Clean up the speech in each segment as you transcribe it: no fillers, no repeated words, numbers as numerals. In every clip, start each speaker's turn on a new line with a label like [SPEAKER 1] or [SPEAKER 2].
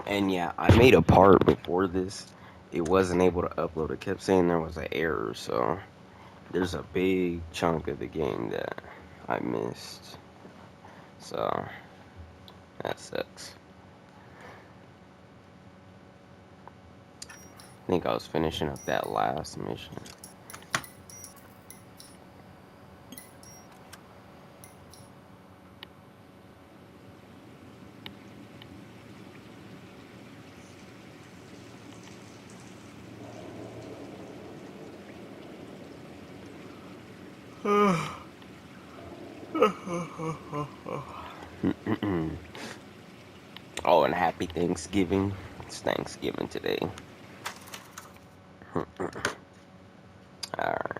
[SPEAKER 1] And yeah, I made a part before this. It wasn't able to upload. It kept saying there was an error, so there's a big chunk of the game that I missed. So that sucks. I think I was finishing up that last mission. Oh, and happy Thanksgiving. It's Thanksgiving today. Alright.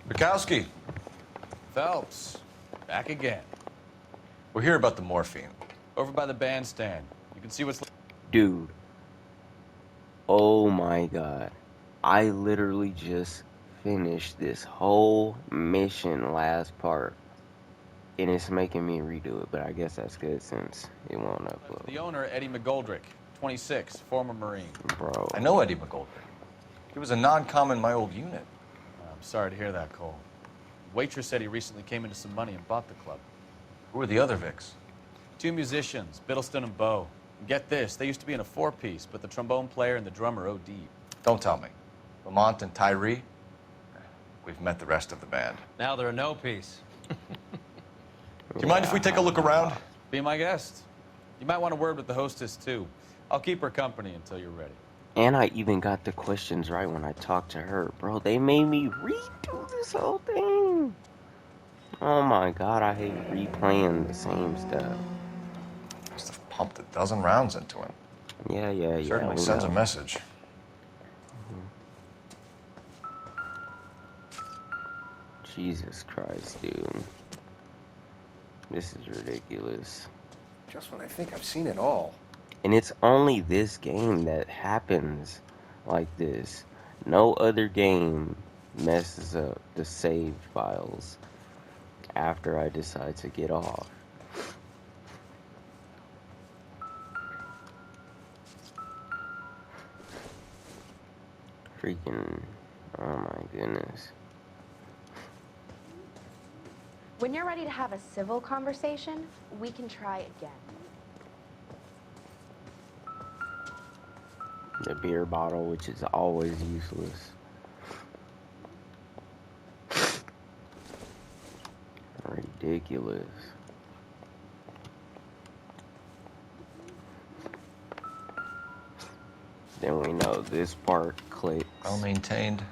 [SPEAKER 2] Bukowski,
[SPEAKER 3] Phelps, back again.
[SPEAKER 2] we're here about the morphine.
[SPEAKER 3] Over by the bandstand. You can see what's...
[SPEAKER 1] Dude. Oh my god. I literally just finished this whole mission last part. And it's making me redo it, but I guess that's good since it won't upload.
[SPEAKER 3] The owner, Eddie McGoldrick, 26, former Marine.
[SPEAKER 1] Bro.
[SPEAKER 2] I know Eddie McGoldrick. He was a non-com in my old unit.
[SPEAKER 3] I'm sorry to hear that, Cole. Waitress said he recently came into some money and bought the club.
[SPEAKER 2] Who are the other Vics?
[SPEAKER 3] 2 musicians, Biddleston and Bow. And get this, they used to be in a 4-piece, but the trombone player and the drummer OD'd.
[SPEAKER 2] Don't tell me. Lamont and Tyree? We've met the rest of the band.
[SPEAKER 4] Now they're a no-piece.
[SPEAKER 2] Do you mind if we take a look around?
[SPEAKER 3] Be my guest. You might want a word with the hostess, too. I'll keep her company until you're ready.
[SPEAKER 1] And I even got the questions right when I talked to her. Bro, they made me redo this whole thing. Oh my god, I hate replaying the same stuff.
[SPEAKER 2] Must have pumped a dozen rounds into him.
[SPEAKER 1] Yeah.
[SPEAKER 2] Certainly sends a message.
[SPEAKER 1] Jesus Christ, dude. This is ridiculous.
[SPEAKER 5] Just when I think I've seen it all.
[SPEAKER 1] And it's only this game that happens like this. No other game messes up the save files after I decide to get off. Freaking, oh my goodness.
[SPEAKER 6] When you're ready to have a civil conversation, we can try again.
[SPEAKER 1] The beer bottle, which is always useless. Ridiculous. Then we know this part clicks.
[SPEAKER 2] Well maintained,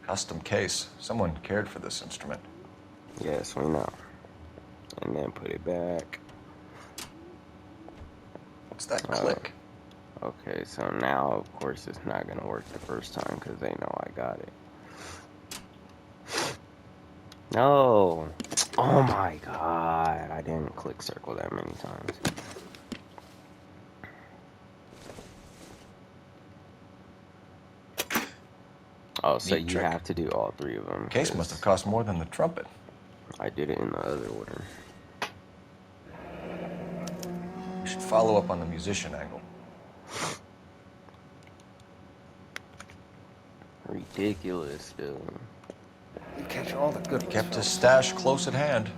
[SPEAKER 2] custom case. Someone cared for this instrument.
[SPEAKER 1] Yes, we know. And then put it back.
[SPEAKER 2] What's that click?
[SPEAKER 1] Okay, so now, of course, it's not going to work the first time because they know I got it. No! Oh my god, I didn't click circle that many times. Oh, so
[SPEAKER 2] Neat
[SPEAKER 1] you
[SPEAKER 2] trick.
[SPEAKER 1] have to do all 3 of them.
[SPEAKER 2] Case must have cost more than the trumpet.
[SPEAKER 1] I did it in the other order.
[SPEAKER 2] We should follow up on the musician angle.
[SPEAKER 1] Ridiculous, dude.
[SPEAKER 5] You catch all the good
[SPEAKER 2] He
[SPEAKER 5] ones.
[SPEAKER 2] kept his stash close at hand.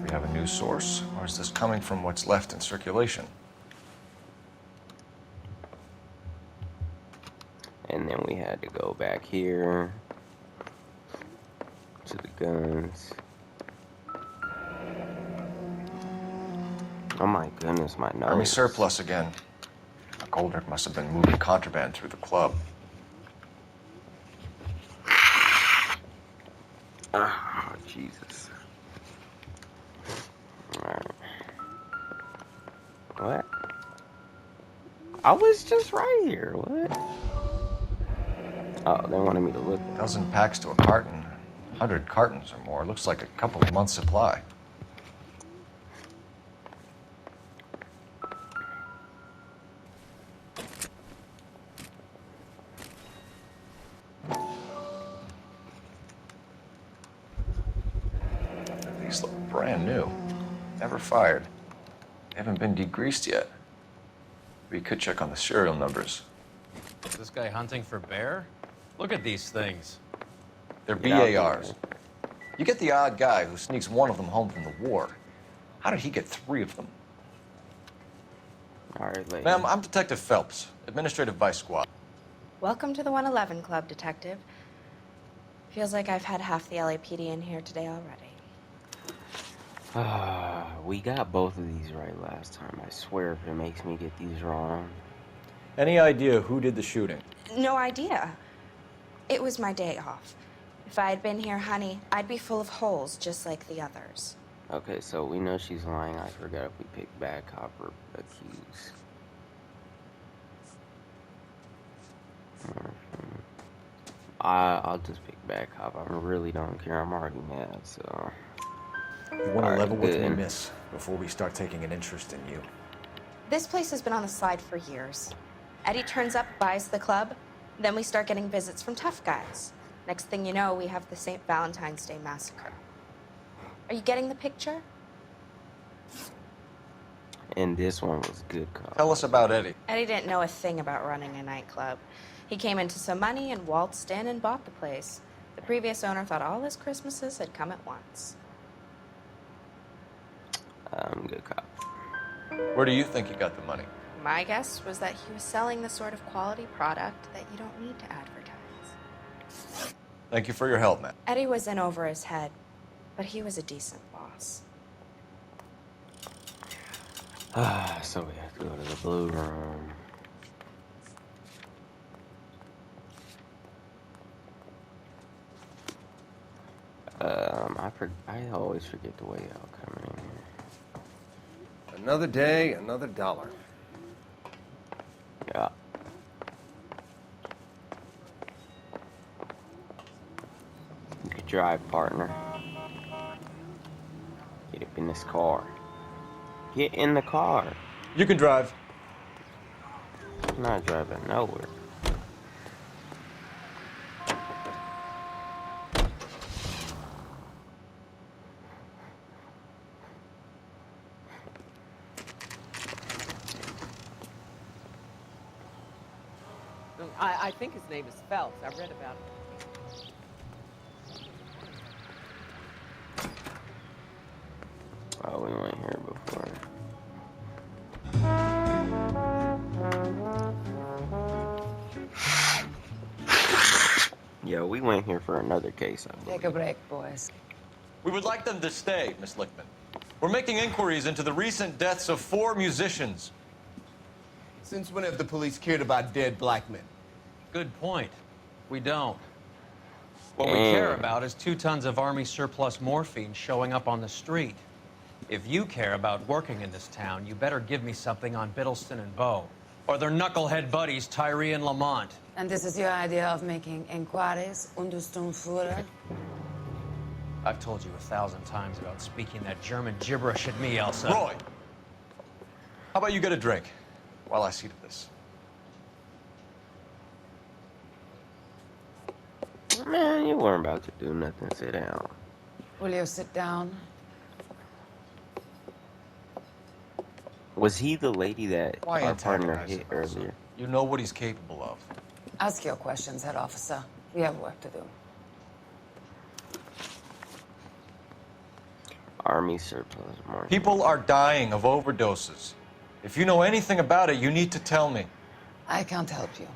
[SPEAKER 2] We have a new source, or is this coming from what's left in circulation?
[SPEAKER 1] And then we had to go back here to the guns. Oh my goodness, my nose.
[SPEAKER 2] Army surplus again. Goldrick must have been moving contraband through the club.
[SPEAKER 1] Oh, Jesus. Alright. What? I was just right here. What? Oh, they wanted me to look.
[SPEAKER 2] A dozen packs to a carton. 100 cartons or more. Looks like a couple of months' supply. These look brand new. Never fired. They haven't been degreased yet. We could check on the serial numbers.
[SPEAKER 4] Is this guy hunting for bear? Look at these things.
[SPEAKER 2] They're
[SPEAKER 1] Get out
[SPEAKER 2] BARs.
[SPEAKER 1] there.
[SPEAKER 2] You get the odd guy who sneaks one of them home from the war. How did he get 3 of them?
[SPEAKER 1] Alright, lady.
[SPEAKER 2] Ma'am, I'm Detective Phelps, Administrative Vice Squad.
[SPEAKER 6] Welcome to the 111 Club, Detective. Feels like I've had half the LAPD in here today already.
[SPEAKER 1] We got both of these right last time. I swear if it makes me get these wrong.
[SPEAKER 2] Any idea who did the shooting?
[SPEAKER 6] No idea. It was my day off. If I had been here, honey, I'd be full of holes just like the others.
[SPEAKER 1] Okay, so we know she's lying. I forgot if we picked bad cop or accused. I'll just pick bad cop. I really don't care. I'm already mad, so.
[SPEAKER 5] You want to
[SPEAKER 1] Alright,
[SPEAKER 5] level with me,
[SPEAKER 1] good.
[SPEAKER 5] miss, before we start taking an interest in you.
[SPEAKER 6] This place has been on the slide for years. Eddie turns up, buys the club, then we start getting visits from tough guys. Next thing you know, we have the St. Valentine's Day massacre. Are you getting the picture?
[SPEAKER 1] And this one was good cop.
[SPEAKER 2] Tell us about Eddie.
[SPEAKER 6] Eddie didn't know a thing about running a nightclub. He came into some money and waltzed in and bought the place. The previous owner thought all his Christmases had come at once.
[SPEAKER 1] Good cop.
[SPEAKER 2] Where do you think he got the money?
[SPEAKER 6] My guess was that he was selling the sort of quality product that you don't need to advertise.
[SPEAKER 2] Thank you for your help, man.
[SPEAKER 6] Eddie was in over his head, but he was a decent boss.
[SPEAKER 1] So we have to go to the blue room. I always forget the way y'all come in here.
[SPEAKER 5] Another day, another dollar.
[SPEAKER 1] Yeah. You could drive, partner. Get up in this car. Get in the car.
[SPEAKER 2] You can drive.
[SPEAKER 1] I'm not driving nowhere.
[SPEAKER 7] I think his name is Phelps. I read about it.
[SPEAKER 1] Oh, we went here before. Yo, we went here for another case, I believe.
[SPEAKER 7] Take a break, boys.
[SPEAKER 2] We would like them to stay, Miss Lichtman. We're making inquiries into the recent deaths of 4 musicians.
[SPEAKER 8] Since when have the police cared about dead black men?
[SPEAKER 4] Good point. We don't. What we care about is 2 tons of Army surplus morphine showing up on the street. If you care about working in this town, you better give me something on Biddleston and Bow. Or their knucklehead buddies, Tyree and Lamont.
[SPEAKER 7] And this is your idea of making inquiries, Untersturmführer?
[SPEAKER 4] I've told you 1,000 times about speaking that German gibberish at me, Elsa.
[SPEAKER 2] Roy, how about you get a drink while I see to this?
[SPEAKER 1] Man, you weren't about to do nothing. Sit down.
[SPEAKER 7] Will you sit down?
[SPEAKER 1] Was he the lady that
[SPEAKER 2] Why
[SPEAKER 1] our partner
[SPEAKER 2] antagonize
[SPEAKER 1] hit
[SPEAKER 2] him, Elsa?
[SPEAKER 1] earlier?
[SPEAKER 2] You know what he's capable of.
[SPEAKER 7] Ask your questions, head officer. We have work to do.
[SPEAKER 1] Army Army surplus morphine.
[SPEAKER 2] People are dying of overdoses. If you know anything about it, you need to tell me.
[SPEAKER 9] I can't help you.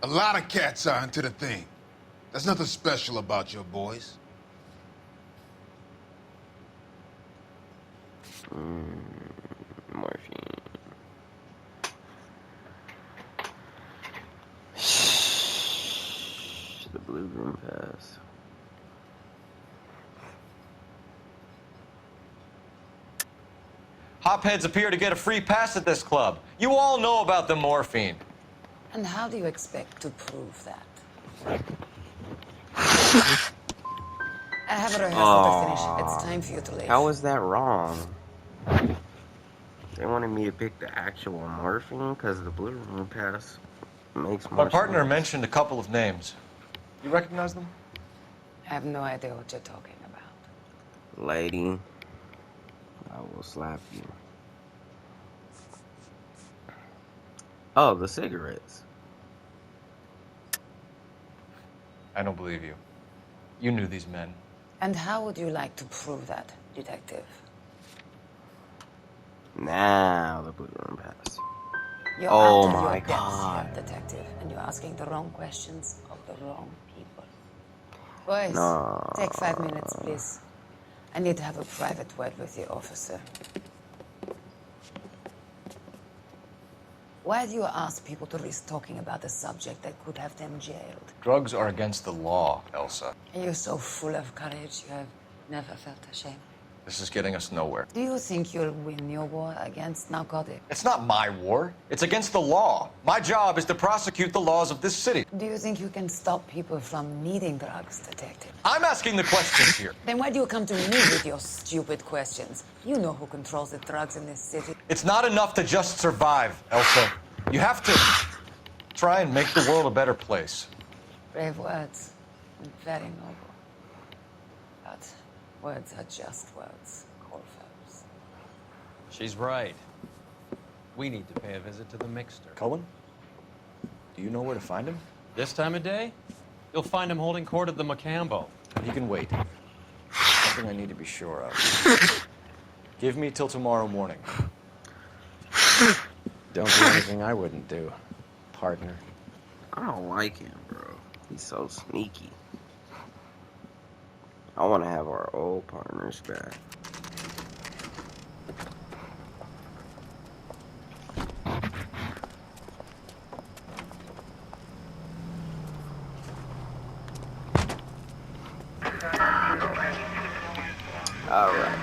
[SPEAKER 8] A lot of cats are into the thing. There's nothing special about your boys.
[SPEAKER 1] Morphine. The blue room pass.
[SPEAKER 2] Hopheads appear to get a free pass at this club. You all know about the morphine.
[SPEAKER 9] And how do you expect to prove that? I have a rehearsal to finish. It's time for you to leave.
[SPEAKER 1] How is that wrong? They wanted me to pick the actual morphine because the blue room pass makes more
[SPEAKER 2] My partner
[SPEAKER 1] sense.
[SPEAKER 2] mentioned a couple of names. You recognize them?
[SPEAKER 9] I have no idea what you're talking about.
[SPEAKER 1] Lady, I will slap you. Oh, the cigarettes.
[SPEAKER 2] I don't believe you. You knew these men.
[SPEAKER 9] And how would you like to prove that, detective?
[SPEAKER 1] Now the blue room pass.
[SPEAKER 9] You're
[SPEAKER 1] Oh
[SPEAKER 9] out of
[SPEAKER 1] my
[SPEAKER 9] your depths
[SPEAKER 1] God.
[SPEAKER 9] here, detective, and you're asking the wrong questions of the wrong people. Boys,
[SPEAKER 1] No.
[SPEAKER 9] take 5 minutes, please. I need to have a private word with the officer. Why do you ask people to risk talking about a subject that could have them jailed?
[SPEAKER 2] Drugs are against the law, Elsa.
[SPEAKER 9] And you're so full of courage, you have never felt ashamed.
[SPEAKER 2] This is getting us nowhere.
[SPEAKER 9] Do you think you'll win your war against narcotics?
[SPEAKER 2] It's not my war. It's against the law. My job is to prosecute the laws of this city.
[SPEAKER 9] Do you think you can stop people from needing drugs, detective?
[SPEAKER 2] I'm asking the questions here.
[SPEAKER 9] Then why do you come to me with your stupid questions? You know who controls the drugs in this city.
[SPEAKER 2] It's not enough to just survive, Elsa. You have to try and make the world a better place.
[SPEAKER 9] Brave words, and very noble. But words are just words, Corfos.
[SPEAKER 4] She's right. We need to pay a visit to the mixer.
[SPEAKER 5] Cullen? Do you know where to find him?
[SPEAKER 4] This time of day, you'll find him holding court at the Macambo.
[SPEAKER 5] He can wait. Something I need to be sure of. Give me till tomorrow morning. Don't do anything I wouldn't do, partner.
[SPEAKER 1] I don't like him, bro. He's so sneaky. I want to have our old partners back. All right.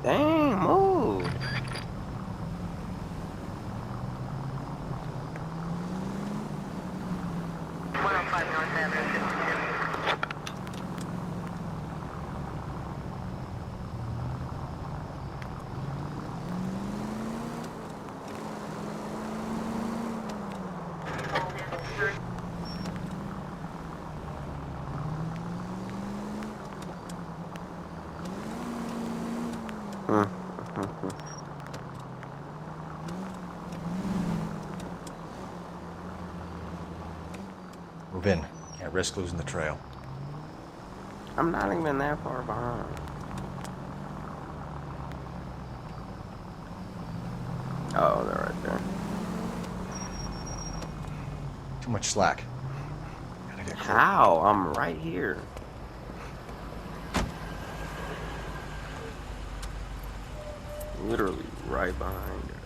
[SPEAKER 1] Dang, move.
[SPEAKER 5] Move in. Can't risk losing the trail.
[SPEAKER 1] I'm not even that far behind. Oh, they're right there.
[SPEAKER 5] Too much slack. Gotta get close.
[SPEAKER 1] How? I'm right here. Literally right behind her.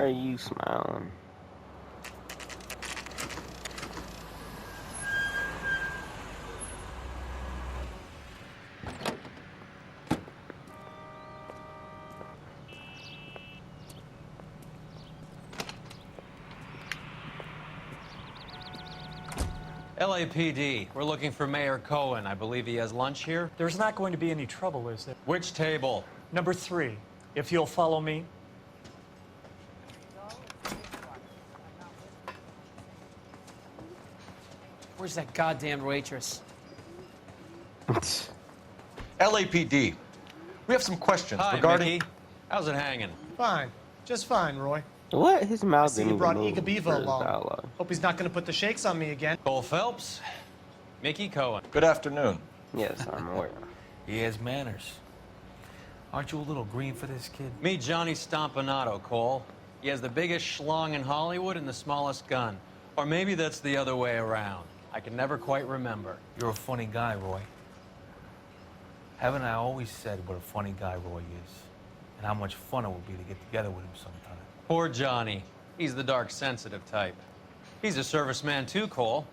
[SPEAKER 1] are you smiling?
[SPEAKER 4] LAPD, we're looking for Mayor Cohen. I believe he has lunch here.
[SPEAKER 10] There's not going to be any trouble, is there?
[SPEAKER 4] Which table?
[SPEAKER 10] Number 3, if you'll follow me.
[SPEAKER 7] Where's that goddamn waitress?
[SPEAKER 2] LAPD. We have some questions
[SPEAKER 4] Hi,
[SPEAKER 2] regarding.
[SPEAKER 4] Mickey. How's it hanging?
[SPEAKER 11] Fine. Just fine, Roy.
[SPEAKER 1] What? His mouth
[SPEAKER 11] See,
[SPEAKER 1] didn't
[SPEAKER 11] you brought
[SPEAKER 1] even move
[SPEAKER 11] Ika Beaver
[SPEAKER 1] for his
[SPEAKER 11] along.
[SPEAKER 1] dialogue.
[SPEAKER 11] Hope he's not going to put the shakes on me again.
[SPEAKER 4] Cole Phelps, Mickey Cohen.
[SPEAKER 2] Good afternoon.
[SPEAKER 1] Yes, I'm aware.
[SPEAKER 12] He has manners. Aren't you a little green for this kid?
[SPEAKER 4] Meet Johnny Stompanato, Cole. He has the biggest schlong in Hollywood and the smallest gun. Or maybe that's the other way around. I can never quite remember.
[SPEAKER 12] You're a funny guy, Roy. Haven't I always said what a funny guy Roy is? And how much fun it would be to get together with him sometime?
[SPEAKER 4] Poor Johnny. He's the dark, sensitive type. He's a serviceman too, Cole.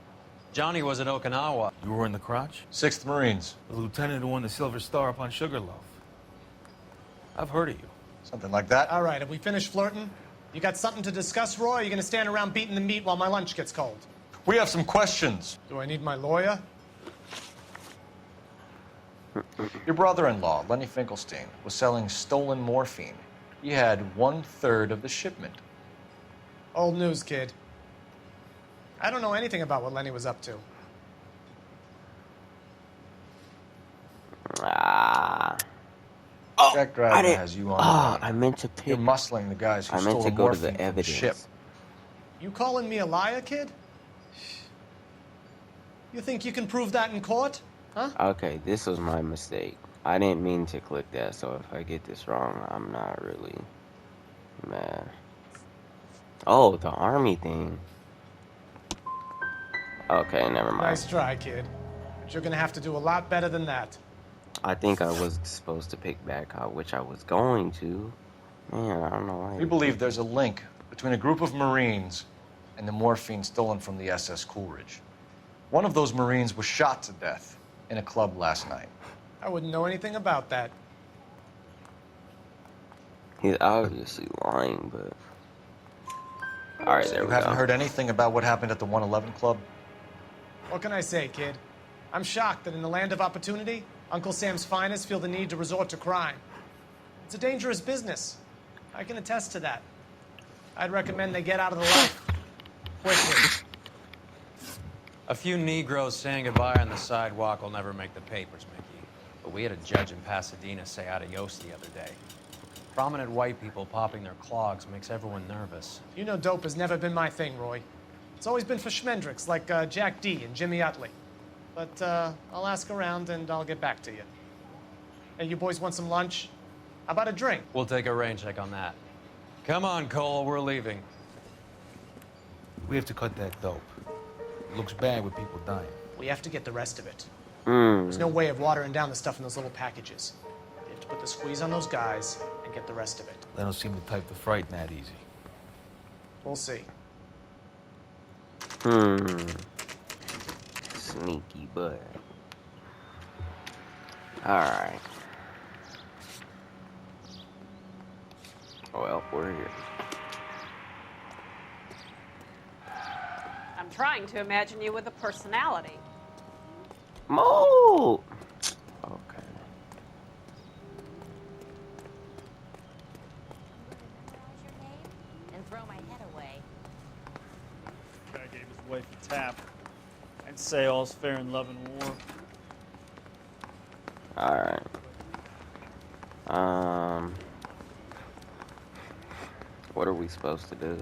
[SPEAKER 4] Johnny was at Okinawa.
[SPEAKER 12] You were in the crotch?
[SPEAKER 2] 6th Marines.
[SPEAKER 12] The lieutenant who won the Silver Star up on Sugarloaf. I've heard of you.
[SPEAKER 2] Something like that.
[SPEAKER 11] All right, have we finished flirting? You got something to discuss, Roy? Or are you going to stand around beating the meat while my lunch gets cold?
[SPEAKER 2] We have some questions.
[SPEAKER 11] Do I need my lawyer?
[SPEAKER 2] Your brother-in-law, Lenny Finkelstein, was selling stolen morphine. He had 1/3 of the shipment.
[SPEAKER 11] Old news, kid. I don't know anything about what Lenny was up to.
[SPEAKER 1] Ah. Oh,
[SPEAKER 2] Jack Driver has you on the run.
[SPEAKER 1] I meant to
[SPEAKER 2] You're
[SPEAKER 1] pick.
[SPEAKER 2] muscling the guys who
[SPEAKER 1] I meant
[SPEAKER 2] stole
[SPEAKER 1] to
[SPEAKER 2] the
[SPEAKER 1] go to
[SPEAKER 2] morphine
[SPEAKER 1] the
[SPEAKER 2] from the ship.
[SPEAKER 1] evidence.
[SPEAKER 11] You calling me a liar, kid? You think you can prove that in court? Huh?
[SPEAKER 1] Okay, this was my mistake. I didn't mean to click that, so if I get this wrong, I'm not really mad. Oh, the army thing. Okay, never mind.
[SPEAKER 11] Nice try, kid. But you're gonna have to do a lot better than that.
[SPEAKER 1] I think I was supposed to pick back out, which I was going to. Man, I don't know why.
[SPEAKER 2] We believe there's a link between a group of Marines and the morphine stolen from the SS Coolidge. One of those Marines was shot to death in a club last night.
[SPEAKER 11] I wouldn't know anything about that.
[SPEAKER 1] He's obviously lying, but... Alright, there
[SPEAKER 2] You
[SPEAKER 1] we
[SPEAKER 2] haven't
[SPEAKER 1] go.
[SPEAKER 2] heard anything about what happened at the 111 Club?
[SPEAKER 11] What can I say, kid? I'm shocked that in the land of opportunity, Uncle Sam's finest feel the need to resort to crime. It's a dangerous business. I can attest to that. I'd recommend they get out of the life quickly.
[SPEAKER 4] A few Negroes saying goodbye on the sidewalk will never make the papers, Mickey. But we had a judge in Pasadena say adios the other day. Prominent white people popping their clogs makes everyone nervous.
[SPEAKER 11] You know dope has never been my thing, Roy. It's always been for schmendricks like Jack D. and Jimmy Utley. But I'll ask around and I'll get back to you. Hey, you boys want some lunch? How about a drink?
[SPEAKER 4] We'll take a rain check on that. Come on, Cole, we're leaving.
[SPEAKER 12] We have to cut that dope. It looks bad with people dying.
[SPEAKER 11] We have to get the rest of it.
[SPEAKER 1] Hmm.
[SPEAKER 11] There's no way of watering down the stuff in those little packages. You have to put the squeeze on those guys and get the rest of it.
[SPEAKER 12] They don't seem the type to frighten that easy.
[SPEAKER 11] We'll see.
[SPEAKER 1] Sneaky butt. Alright. Well, we're here.
[SPEAKER 13] I'm trying to imagine you with a personality.
[SPEAKER 1] Mo! Okay.
[SPEAKER 9] And throw my head away.
[SPEAKER 10] Guy gave his wife a tap. I'd say all's fair in love and war.
[SPEAKER 1] Alright. What are we supposed to do?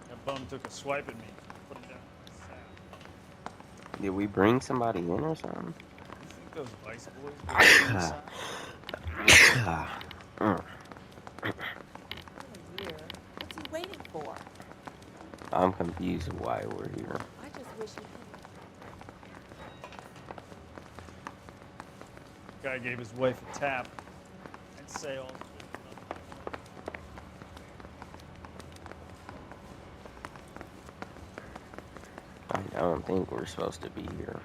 [SPEAKER 10] That bum took a swipe at me. Put him down in the sack.
[SPEAKER 1] Did we bring somebody in or something?
[SPEAKER 10] You think those vice boys were inside?
[SPEAKER 1] Mm.
[SPEAKER 7] Dear, what's he waiting for?
[SPEAKER 1] I'm confused why we're here.
[SPEAKER 7] I just wish he
[SPEAKER 10] Guy gave his wife a tap. say all's
[SPEAKER 1] I don't think we're supposed to be here.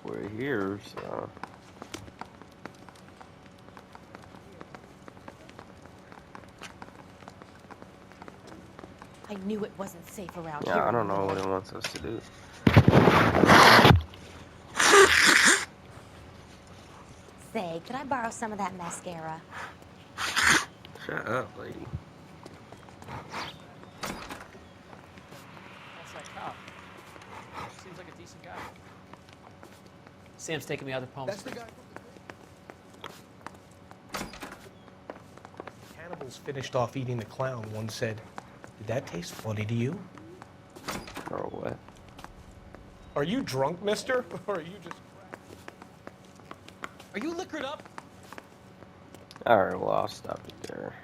[SPEAKER 1] We're here, so.
[SPEAKER 6] I knew it wasn't safe around here.
[SPEAKER 1] Yeah, I don't know what it wants us to do.
[SPEAKER 14] Say, could I borrow some of that mascara?
[SPEAKER 1] Shut up, lady.
[SPEAKER 4] That's that cop. Seems like a decent guy. Sam's taking me out of Palm Springs.
[SPEAKER 12] Cannibals finished off eating the clown. One said, "Did that taste funny to you?"
[SPEAKER 1] Or what?
[SPEAKER 11] Are you drunk, mister? Or are you just...
[SPEAKER 4] Are you liquored up?
[SPEAKER 1] Alright, well, I'll stop it there.